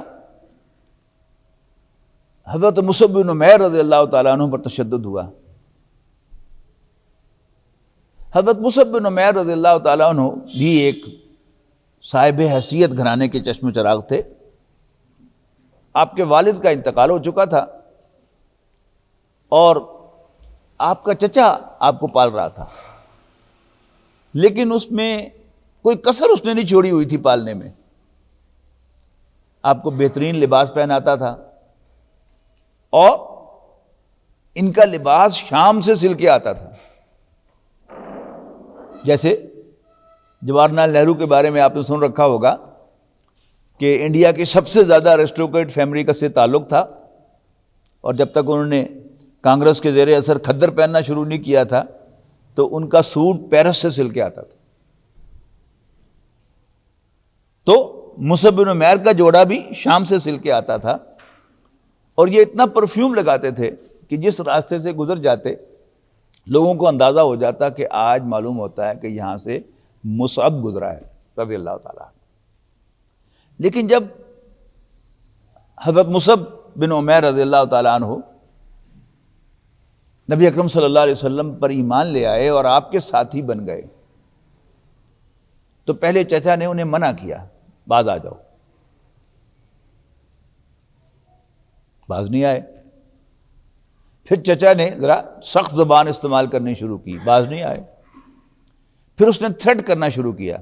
حضرت مصعب بن عمیر رضی اللہ تعالیٰ عنہ پر تشدد ہوا. حضرت مصعب بن عمیر رضی اللہ تعالیٰ عنہ بھی ایک صاحب حیثیت گھرانے کے چشم چراغ تھے. آپ کے والد کا انتقال ہو چکا تھا اور آپ کا چچا آپ کو پال رہا تھا، لیکن اس میں کوئی کسر اس نے نہیں چھوڑی ہوئی تھی پالنے میں. آپ کو بہترین لباس پہناتا تھا اور ان کا لباس شام سے سل کے آتا تھا. جیسے جواہر لال نہرو کے بارے میں آپ نے سن رکھا ہوگا کہ انڈیا کی سب سے زیادہ ایرسٹوکریٹ فیملی کا سے تعلق تھا، اور جب تک انہوں نے کانگریس کے زیر اثر کھدر پہننا شروع نہیں کیا تھا تو ان کا سوٹ پیرس سے سل کے آتا تھا. تو مصعب بن عمیر کا جوڑا بھی شام سے سل کے آتا تھا، اور یہ اتنا پرفیوم لگاتے تھے کہ جس راستے سے گزر جاتے لوگوں کو اندازہ ہو جاتا کہ آج معلوم ہوتا ہے کہ یہاں سے مصعب گزرا ہے رضی اللہ تعالیٰ. لیکن جب حضرت مصعب بن عمیر رضی اللہ تعالیٰ عنہ نبی اکرم صلی اللہ علیہ وسلم پر ایمان لے آئے اور آپ کے ساتھی بن گئے تو پہلے چچا نے انہیں منع کیا، باز آ جاؤ. باز نہیں آئے. پھر چچا نے ذرا سخت زبان استعمال کرنی شروع کی، باز نہیں آئے. پھر اس نے تھریٹ کرنا شروع کیا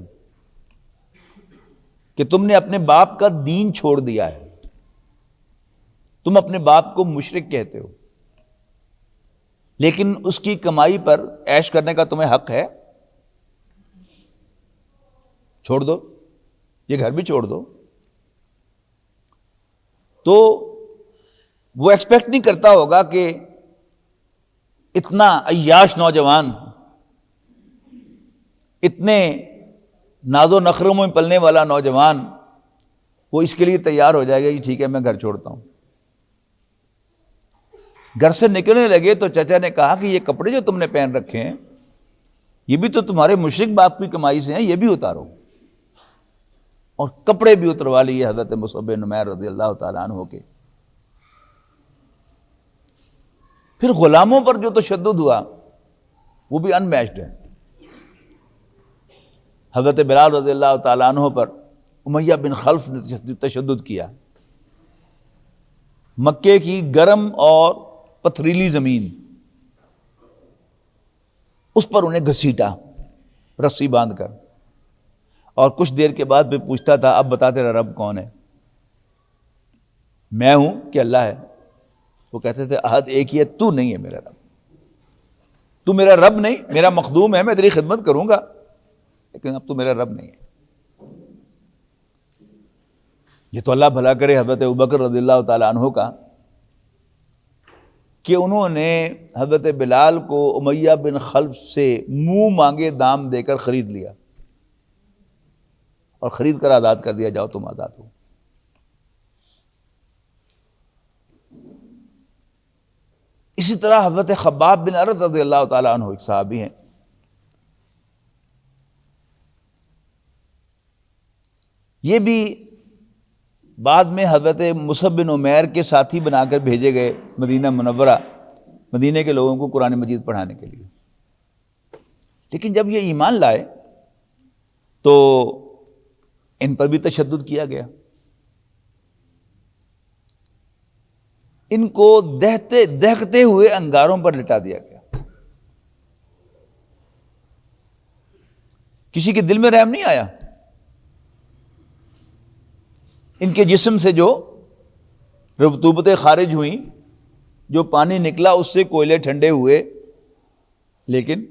کہ تم نے اپنے باپ کا دین چھوڑ دیا ہے، تم اپنے باپ کو مشرک کہتے ہو، لیکن اس کی کمائی پر عیش کرنے کا تمہیں حق ہے، چھوڑ دو، یہ گھر بھی چھوڑ دو. تو وہ ایکسپیکٹ نہیں کرتا ہوگا کہ اتنا عیاش نوجوان، اتنے ناز و نخروں میں پلنے والا نوجوان، وہ اس کے لیے تیار ہو جائے گا کہ ٹھیک ہے میں گھر چھوڑتا ہوں. گھر سے نکلنے لگے تو چچا نے کہا کہ یہ کپڑے جو تم نے پہن رکھے ہیں یہ بھی تو تمہارے مشرک باپ کی کمائی سے ہیں، یہ بھی اتارو. اور کپڑے بھی اتروا لیے حضرت مصعب بن عمیر رضی اللہ تعالیٰ عنہ کے. پھر غلاموں پر جو تشدد ہوا وہ بھی ان میچڈ ہے. حضرت بلال رضی اللہ تعالیٰ عنہ پر امیہ بن خلف نے تشدد کیا. مکے کی گرم اور پتھریلی زمین، اس پر انہیں گھسیٹا رسی باندھ کر، اور کچھ دیر کے بعد پھر پوچھتا تھا اب بتا تیرا رب کون ہے؟ میں ہوں کہ اللہ ہے؟ وہ کہتے تھے عہد ایک ہی ہے، تو نہیں ہے میرا رب، تو میرا رب نہیں، میرا مخدوم ہے، میں تیری خدمت کروں گا لیکن اب تو میرا رب نہیں ہے. یہ تو اللہ بھلا کرے حضرت ابوبکر رضی اللہ تعالیٰ عنہ کا کہ انہوں نے حضرت بلال کو امیہ بن خلف سے منہ مانگے دام دے کر خرید لیا اور خرید کر آزاد کر دیا، جاؤ تم آزاد ہو. اسی طرح حضرت خباب بن ارد رضی اللہ تعالیٰ عنہ ایک صحابی ہیں، یہ بھی بعد میں حضرت مصعب بن عمیر کے ساتھی بنا کر بھیجے گئے مدینہ منورہ، مدینے کے لوگوں کو قرآن مجید پڑھانے کے لیے. لیکن جب یہ ایمان لائے تو ان پر بھی تشدد کیا گیا. ان کو دہکتے ہوئے انگاروں پر لٹا دیا گیا. کسی کے دل میں رحم نہیں آیا. ان کے جسم سے جو رطوبتیں خارج ہوئیں، جو پانی نکلا اس سے کوئلے ٹھنڈے ہوئے، لیکن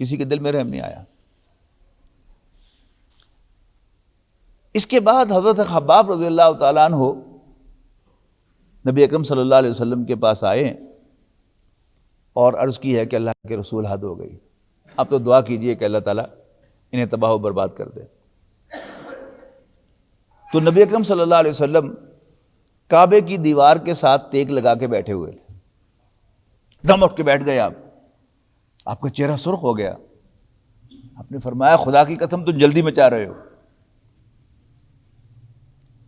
کسی کے دل میں رحم نہیں آیا. اس کے بعد حضرت خباب رضی اللہ تعالیٰ عنہ نبی اکرم صلی اللہ علیہ وسلم کے پاس آئے اور عرض کی ہے کہ اللہ کے رسول حد ہو گئی، آپ تو دعا کیجئے کہ اللہ تعالیٰ انہیں تباہ و برباد کر دے. تو نبی اکرم صلی اللہ علیہ وسلم کعبے کی دیوار کے ساتھ ٹیک لگا کے بیٹھے ہوئے تھے. دم اٹھ کے بیٹھ گئے آپ کا چہرہ سرخ ہو گیا. آپ نے فرمایا خدا کی قسم تم جلدی مچا رہے ہو،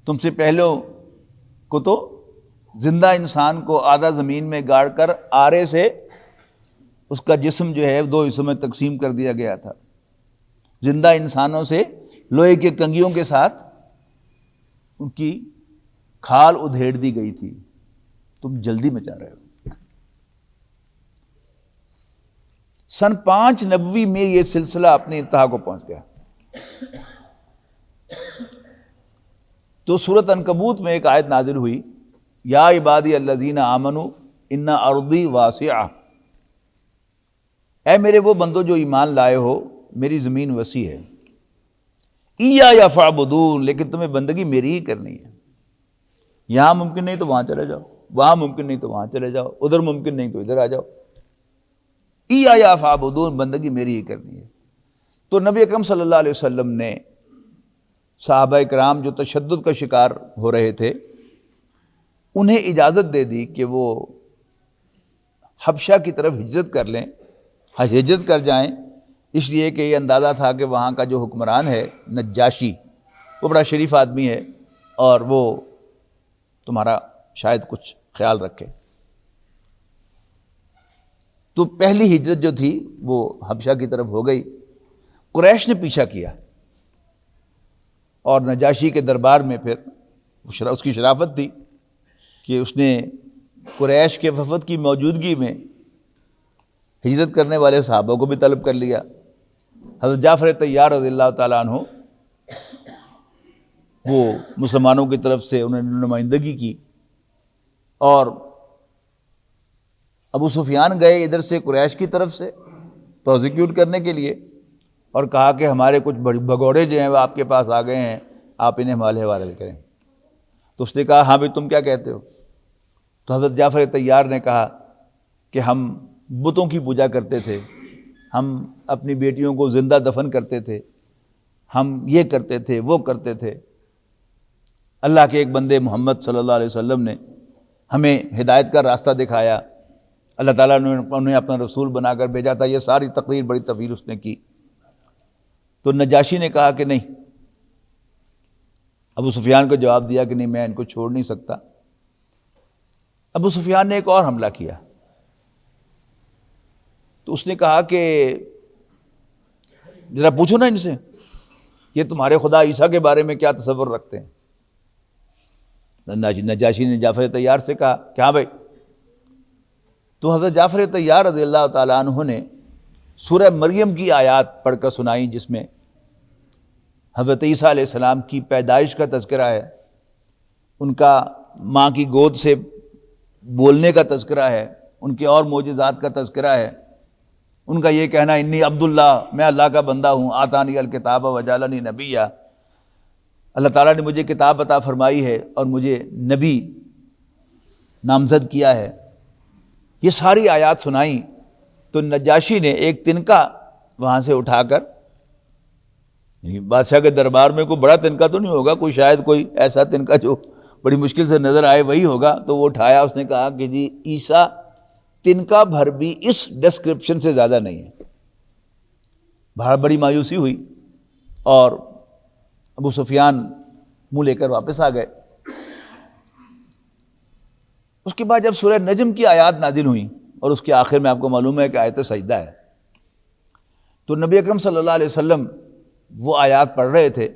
تم سے پہلوں کو تو زندہ انسان کو آدھا زمین میں گاڑ کر آرے سے اس کا جسم جو ہے 2 حصوں میں تقسیم کر دیا گیا تھا، زندہ انسانوں سے لوہے کے کنگھیوں کے ساتھ ان کی کھال ادھیڑ دی گئی تھی۔ تم جلدی مچا رہے ہو۔ سن 5 نبوی میں یہ سلسلہ اپنی انتہا کو پہنچ گیا۔ تو سورۃ عنکبوت میں ایک آیت نازل ہوئی، یا عبادی الذین آمنوا ان ارضی واسعہ، اے میرے وہ بندو جو ایمان لائے ہو، میری زمین وسیع ہے، ایایا فاعبدون، لیکن تمہیں بندگی میری ہی کرنی ہے۔ یہاں ممکن نہیں تو وہاں چلے جاؤ، وہاں ممکن نہیں تو وہاں چلے جاؤ، ادھر ممکن نہیں تو ادھر آ جاؤ، ایایا فاعبدون، بندگی میری ہی کرنی ہے۔ تو نبی اکرم صلی اللہ علیہ وسلم نے صحابہ کرام جو تشدد کا شکار ہو رہے تھے انہیں اجازت دے دی کہ وہ حبشہ کی طرف ہجرت کر لیں، ہجرت کر جائیں، اس لیے کہ یہ اندازہ تھا کہ وہاں کا جو حکمران ہے نجاشی، وہ بڑا شریف آدمی ہے اور وہ تمہارا شاید کچھ خیال رکھے۔ تو پہلی ہجرت جو تھی وہ حبشہ کی طرف ہو گئی۔ قریش نے پیچھا کیا اور نجاشی کے دربار میں پھر اس کی شرافت تھی کہ اس نے قریش کے وفد کی موجودگی میں ہجرت کرنے والے صحابہ کو بھی طلب کر لیا۔ حضرت جعفر طیار رضی اللہ تعالیٰ عنہ وہ مسلمانوں کی طرف سے انہوں نے نمائندگی کی، اور ابو سفیان گئے ادھر سے قریش کی طرف سے پروزیکیوٹ کرنے کے لیے، اور کہا کہ ہمارے کچھ بھگوڑے جو ہیں وہ آپ کے پاس آ گئے ہیں، آپ انہیں ہمارے حوالے کریں۔ تو اس نے کہا ہاں بھائی تم کیا کہتے ہو؟ تو حضرت جعفر طیار نے کہا کہ ہم بتوں کی پوجا کرتے تھے، ہم اپنی بیٹیوں کو زندہ دفن کرتے تھے، ہم یہ کرتے تھے وہ کرتے تھے۔ اللہ کے ایک بندے محمد صلی اللہ علیہ وسلم نے ہمیں ہدایت کا راستہ دکھایا، اللہ تعالیٰ نے انہیں اپنا رسول بنا کر بھیجا تھا۔ یہ ساری تقریر بڑی طویل اس نے کی۔ تو نجاشی نے کہا کہ نہیں، ابو سفیان کو جواب دیا کہ نہیں، میں ان کو چھوڑ نہیں سکتا۔ ابو سفیان نے ایک اور حملہ کیا، تو اس نے کہا کہ ذرا پوچھو نا ان سے یہ تمہارے خدا عیسیٰ کے بارے میں کیا تصور رکھتے ہیں۔ نجاشی نے جعفر طیار سے کہا کہ ہاں بھائی۔ تو حضرت جعفر طیار رضی اللہ تعالیٰ عنہ نے سورہ مریم کی آیات پڑھ کر سنائی، جس میں حضرت عیسیٰ علیہ السلام کی پیدائش کا تذکرہ ہے، ان کا ماں کی گود سے بولنے کا تذکرہ ہے، ان کے اور معجزات کا تذکرہ ہے، ان کا یہ کہنا انی عبداللہ، میں اللہ کا بندہ ہوں، آتانی الکتاب وجعلنی نبیہ، اللہ تعالیٰ نے مجھے کتاب عطا فرمائی ہے اور مجھے نبی نامزد کیا ہے۔ یہ ساری آیات سنائیں تو نجاشی نے ایک تنکا وہاں سے اٹھا کر، بادشاہ کے دربار میں کوئی بڑا تنکا تو نہیں ہوگا، کوئی شاید کوئی ایسا تنکا جو بڑی مشکل سے نظر آئے وہی ہوگا، تو وہ اٹھایا، اس نے کہا کہ جی عیسیٰ تنکا بھر بھی اس ڈسکرپشن سے زیادہ نہیں ہے۔ بڑی مایوسی ہوئی اور ابو سفیان منہ لے کر واپس آ گئے۔ اس کے بعد جب سورہ نجم کی آیات نازل ہوئیں اور اس کے آخر میں آپ کو معلوم ہے کہ آیت سجدہ ہے، تو نبی اکرم صلی اللہ علیہ وسلم وہ آیات پڑھ رہے تھے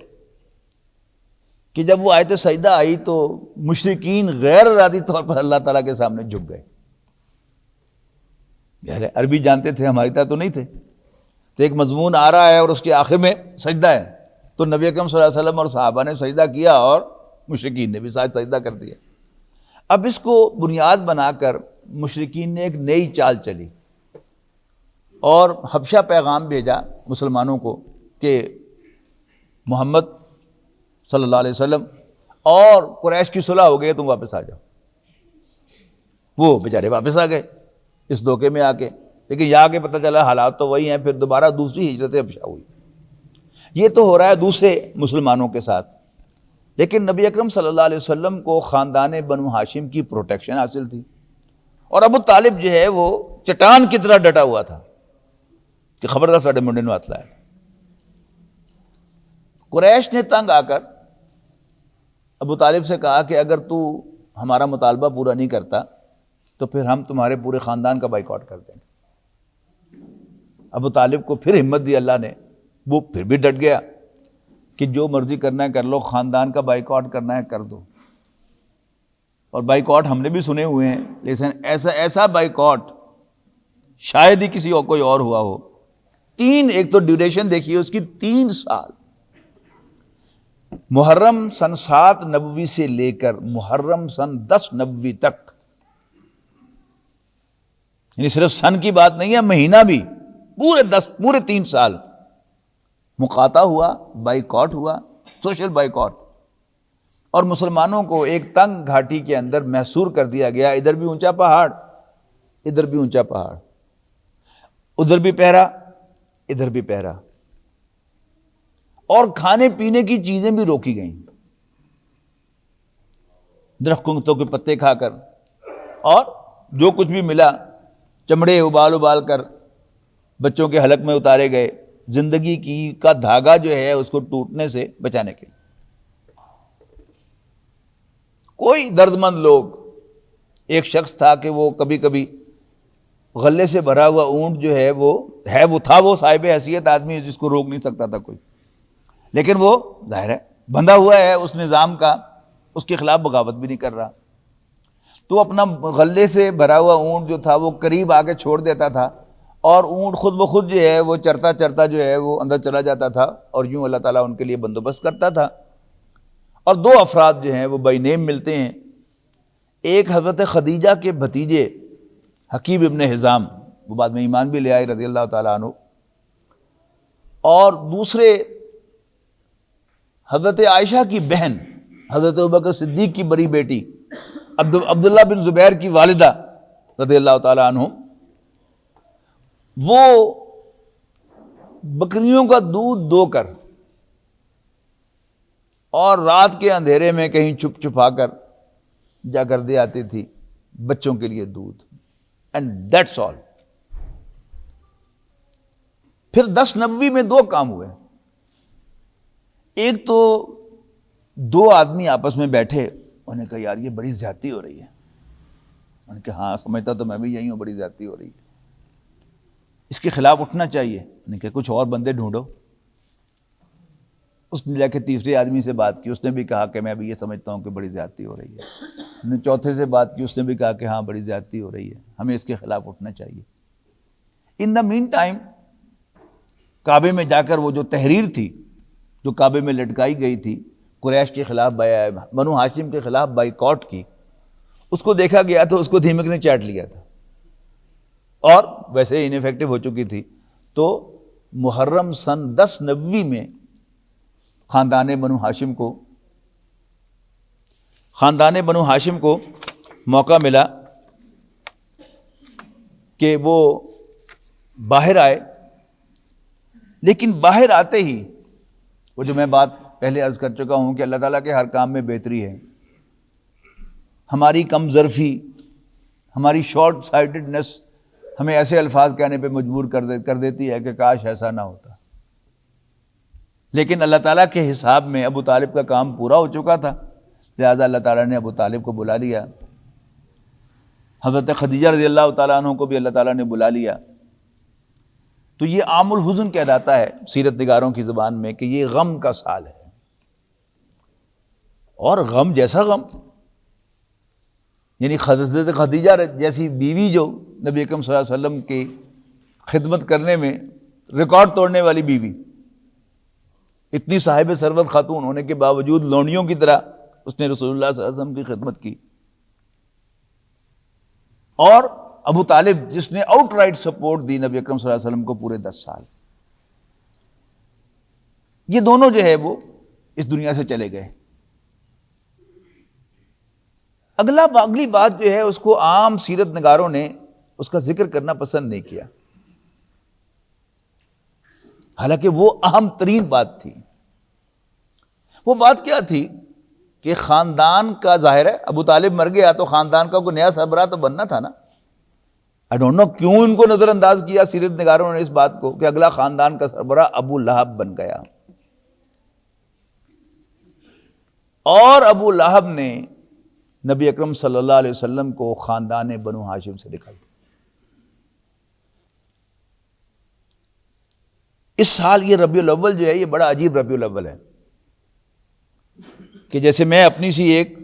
کہ جب وہ آیت سجدہ آئی تو مشرکین غیر ارادی طور پر اللہ تعالیٰ کے سامنے جھک گئے۔ یار عربی جانتے تھے، ہماری طرح تو نہیں تھے، تو ایک مضمون آ رہا ہے اور اس کے آخر میں سجدہ ہے، تو نبی اکرم صلی اللہ علیہ وسلم اور صحابہ نے سجدہ کیا اور مشرکین نے بھی ساتھ سجدہ کر دیا۔ اب اس کو بنیاد بنا کر مشرکین نے ایک نئی چال چلی اور حبشہ پیغام بھیجا مسلمانوں کو کہ محمد صلی اللہ علیہ وسلم اور قریش کی صلح ہو گئی، تم واپس آ جاؤ۔ وہ بیچارے واپس آ گئے اس دھوکے میں آ کے، لیکن یہاں کے پتہ چلا حالات تو وہی ہیں، پھر دوبارہ دوسری ہجرت حبشہ ہوئی۔ یہ تو ہو رہا ہے دوسرے مسلمانوں کے ساتھ، لیکن نبی اکرم صلی اللہ علیہ وسلم کو خاندان بنو ہاشم کی پروٹیکشن حاصل تھی، اور ابو طالب جو ہے وہ چٹان کی طرح ڈٹا ہوا تھا کہ خبردار ساڈے منڈے نوں ہاتھ لایا۔ قریش نے تنگ آ کر ابو طالب سے کہا کہ اگر تو ہمارا مطالبہ پورا نہیں کرتا تو پھر ہم تمہارے پورے خاندان کا بائیکاٹ کر دیں گے۔ ابو طالب کو پھر ہمت دی اللہ نے، وہ پھر بھی ڈٹ گیا کہ جو مرضی کرنا ہے کر لو، خاندان کا بائیکاٹ کرنا ہے کر دو۔ اور بائیکاٹ ہم نے بھی سنے ہوئے ہیں، لیکن ایسا بائیکاٹ شاید ہی کسی اور کوئی اور ہوا ہو۔ ایک تو ڈیوریشن دیکھیے اس کی 3 سال، محرم سن 7 نبوی سے لے کر محرم سن 10 نبوی تک، یعنی صرف سن کی بات نہیں ہے، مہینہ بھی، پورے 3 سال مقاطع ہوا، بائیکاٹ ہوا، سوشل بائیکاٹ، اور مسلمانوں کو ایک تنگ گھاٹی کے اندر محصور کر دیا گیا، ادھر بھی اونچا پہاڑ، ادھر بھی اونچا پہاڑ، ادھر بھی پہرا، ادھر بھی پہرا، اور کھانے پینے کی چیزیں بھی روکی گئیں، درختوں کے پتے کھا کر، اور جو کچھ بھی ملا چمڑے ابال کر بچوں کے حلق میں اتارے گئے، زندگی کا دھاگا جو ہے اس کو ٹوٹنے سے بچانے کے لیے۔ کوئی درد مند لوگ، ایک شخص تھا کہ وہ کبھی کبھی غلے سے بھرا ہوا اونٹ جو ہے وہ تھا صاحب حیثیت آدمی جس کو روک نہیں سکتا تھا کوئی، لیکن وہ ظاہر ہے بندھا ہوا ہے اس نظام کا، اس کے خلاف بغاوت بھی نہیں کر رہا، تو اپنا غلے سے بھرا ہوا اونٹ جو تھا وہ قریب آ کے چھوڑ دیتا تھا، اور اونٹ خود بخود جو ہے وہ چرتا جو ہے وہ اندر چلا جاتا تھا، اور یوں اللہ تعالیٰ ان کے لیے بندوبست کرتا تھا۔ اور 2 افراد جو ہیں وہ بائی نیم ملتے ہیں، ایک حضرت خدیجہ کے بھتیجے حکیم ابن حزام، وہ بعد میں ایمان بھی لے آئے رضی اللہ تعالیٰ عنہ، اور دوسرے حضرت عائشہ کی بہن حضرت ابوبکر صدیق کی بڑی بیٹی عبداللہ بن زبیر کی والدہ رضی اللہ تعالیٰ عنہ، وہ بکریوں کا دودھ دو کر اور رات کے اندھیرے میں کہیں چھپ چھپا کر جا کر دے آتی تھی بچوں کے لیے دودھ، اینڈ دیٹس آل۔ پھر 10 نبوی میں 2 کام ہوئے، ایک تو 2 آدمی آپس میں بیٹھے، انہوں نے کہا یار یہ بڑی زیادتی ہو رہی ہے، انہوں نے کہا ہاں سمجھتا تو میں بھی یہی ہوں، بڑی زیادتی ہو رہی ہے، اس کے خلاف اٹھنا چاہیے۔ انہوں نے کہا کچھ اور بندے ڈھونڈو۔ اس نے جا کے تیسرے آدمی سے بات کی، اس نے بھی کہا کہ میں بھی یہ سمجھتا ہوں کہ بڑی زیادتی ہو رہی ہے۔ انہوں نے چوتھے سے بات کی، اس نے بھی کہا کہ ہاں بڑی زیادتی ہو رہی ہے، ہمیں اس کے خلاف اٹھنا چاہیے۔ ان دا مین ٹائم کعبے میں جا کر وہ جو تحریر تھی جو کعبے میں لٹکائی گئی تھی قریش کے خلاف، بنو ہاشم کے خلاف بائیکاٹ کی، اس کو دیکھا گیا تو اس کو دیمک نے چاٹ لیا تھا، اور ویسے ان ایفیکٹو ہو چکی تھی۔ تو محرم سن 10 نبوی میں خاندان بنو ہاشم کو موقع ملا کہ وہ باہر آئے، لیکن باہر آتے ہی وہ جو میں بات پہلے عرض کر چکا ہوں کہ اللہ تعالیٰ کے ہر کام میں بہتری ہے، ہماری کم ظرفی، ہماری شارٹ سائٹڈنس ہمیں ایسے الفاظ کہنے پہ مجبور کر دیتی ہے کہ کاش ایسا نہ ہوتا، لیکن اللہ تعالیٰ کے حساب میں ابو طالب کا کام پورا ہو چکا تھا، لہذا اللہ تعالیٰ نے ابو طالب کو بلا لیا، حضرت خدیجہ رضی اللہ تعالیٰ عنہ کو بھی اللہ تعالیٰ نے بلا لیا۔ تو یہ عام الحزن کہلاتا ہے سیرت نگاروں کی زبان میں کہ یہ غم کا سال ہے، اور غم جیسا غم، یعنی حضرت خدیجہ جیسی بیوی جو نبی اکرم صلی اللہ علیہ وسلم کی خدمت کرنے میں ریکارڈ توڑنے والی بیوی، اتنی صاحب ثروت خاتون ہونے کے باوجود لونڈیوں کی طرح اس نے رسول اللہ صلی اللہ علیہ وسلم کی خدمت کی، اور ابو طالب جس نے آؤٹ رائٹ سپورٹ دی نبی اکرم صلی اللہ علیہ وسلم کو پورے 10 سال، یہ دونوں جو ہے وہ اس دنیا سے چلے گئے۔ اگلی بات جو ہے اس کو عام سیرت نگاروں نے اس کا ذکر کرنا پسند نہیں کیا، حالانکہ وہ اہم ترین بات تھی۔ وہ بات کیا تھی کہ خاندان کا، ظاہر ہے ابو طالب مر گیا تو خاندان کا کوئی نیا سربراہ تو بننا تھا نا۔ آئی ڈونٹ نو کیوں ان کو نظر انداز کیا سیرت نگاروں نے اس بات کو کہ اگلا خاندان کا سربراہ ابو لہب بن گیا، اور ابو لہب نے نبی اکرم صلی اللہ علیہ وسلم کو خاندان بنو ہاشم سے نکال دیا۔ اس سال یہ ربیع الاول جو ہے یہ بڑا عجیب ربیع الاول ہے کہ جیسے میں اپنی سی ایک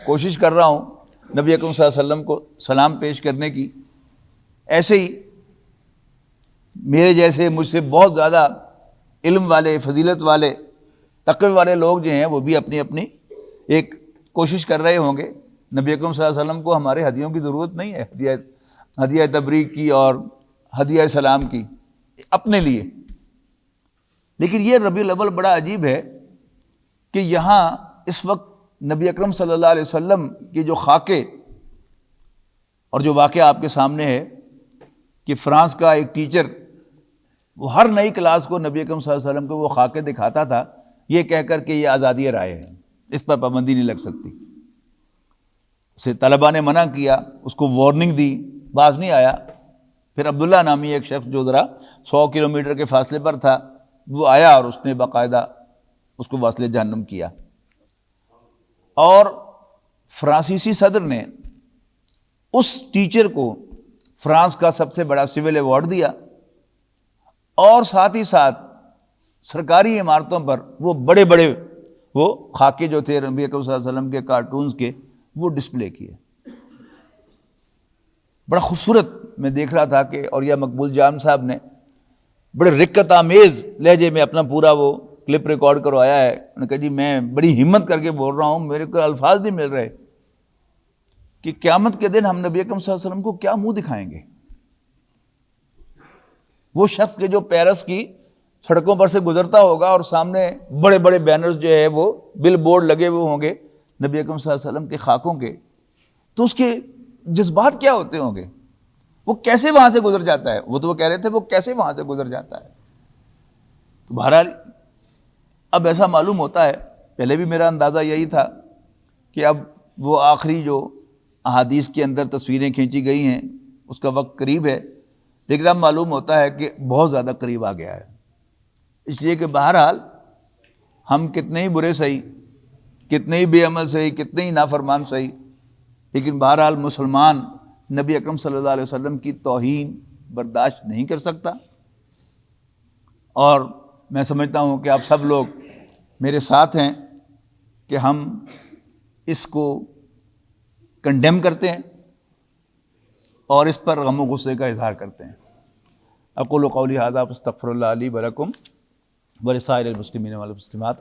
کوشش کر رہا ہوں نبی اکرم صلی اللہ علیہ وسلم کو سلام پیش کرنے کی، ایسے ہی میرے جیسے مجھ سے بہت زیادہ علم والے، فضیلت والے، تقوی والے لوگ جو ہیں وہ بھی اپنی اپنی ایک کوشش کر رہے ہوں گے۔ نبی اکرم صلی اللہ علیہ وسلم کو ہمارے ہدیوں کی ضرورت نہیں ہے، ہدیہ تبریک کی اور ہدیہ سلام کی اپنے لیے۔ لیکن یہ ربیع الاول بڑا عجیب ہے کہ یہاں اس وقت نبی اکرم صلی اللہ علیہ وسلم کے جو خاکے، اور جو واقعہ آپ کے سامنے ہے کہ فرانس کا ایک ٹیچر وہ ہر نئی کلاس کو نبی اکرم صلی اللہ علیہ وسلم کو وہ خاکے دکھاتا تھا، یہ کہہ کر کہ یہ آزادی رائے ہے، اس پر پابندی نہیں لگ سکتی۔ اسے طلباء نے منع کیا، اس کو وارننگ دی، باز نہیں آیا۔ پھر عبداللہ نامی ایک شخص جو ذرا 100 کلومیٹر کے فاصلے پر تھا، وہ آیا اور اس نے باقاعدہ اس کو واصل جہنم کیا۔ اور فرانسیسی صدر نے اس ٹیچر کو فرانس کا سب سے بڑا سول ایوارڈ دیا، اور ساتھ ہی ساتھ سرکاری عمارتوں پر وہ بڑے بڑے وہ خاکے جو تھے نبی اکرم صلی اللہ علیہ وسلم کے کارٹونز کے، وہ ڈسپلے کیے۔ بڑا خوبصورت میں دیکھ رہا تھا کہ اور یہ مقبول جام صاحب نے بڑے رقت آمیز لہجے میں اپنا پورا وہ کلپ ریکارڈ کروایا ہے۔ انہوں نے کہا جی میں بڑی ہمت کر کے بول رہا ہوں، میرے کو الفاظ نہیں مل رہے کہ قیامت کے دن ہم نبی اکرم صلی اللہ علیہ وسلم کو کیا منہ دکھائیں گے۔ وہ شخص کے جو پیرس کی سڑکوں پر سے گزرتا ہوگا اور سامنے بڑے بڑے بینرز جو ہے وہ بل بورڈ لگے ہوئے ہوں گے نبی اکرم صلی اللہ علیہ وسلم کے خاکوں کے، تو اس کے جذبات کیا ہوتے ہوں گے، وہ کیسے وہاں سے گزر جاتا ہے۔ وہ تو وہ کہہ رہے تھے وہ کیسے وہاں سے گزر جاتا ہے۔ تو بہرحال اب ایسا معلوم ہوتا ہے، پہلے بھی میرا اندازہ یہی تھا کہ اب وہ آخری جو احادیث کے اندر تصویریں کھینچی گئی ہیں اس کا وقت قریب ہے، لیکن اب معلوم ہوتا ہے کہ بہت زیادہ قریب آ گیا ہے۔ اس لیے کہ بہرحال ہم کتنے ہی برے صحیح، کتنے ہی بے عمل صحیح، کتنے ہی نافرمان صحیح، لیکن بہرحال مسلمان نبی اکرم صلی اللہ علیہ وسلم کی توہین برداشت نہیں کر سکتا۔ اور میں سمجھتا ہوں کہ آپ سب لوگ میرے ساتھ ہیں کہ ہم اس کو کنڈیم کرتے ہیں اور اس پر غم و غصے کا اظہار کرتے ہیں۔ اقول قولی ھذا فاستغفر اللہ لی ولکم ولسائر المسلمین والمسلمات۔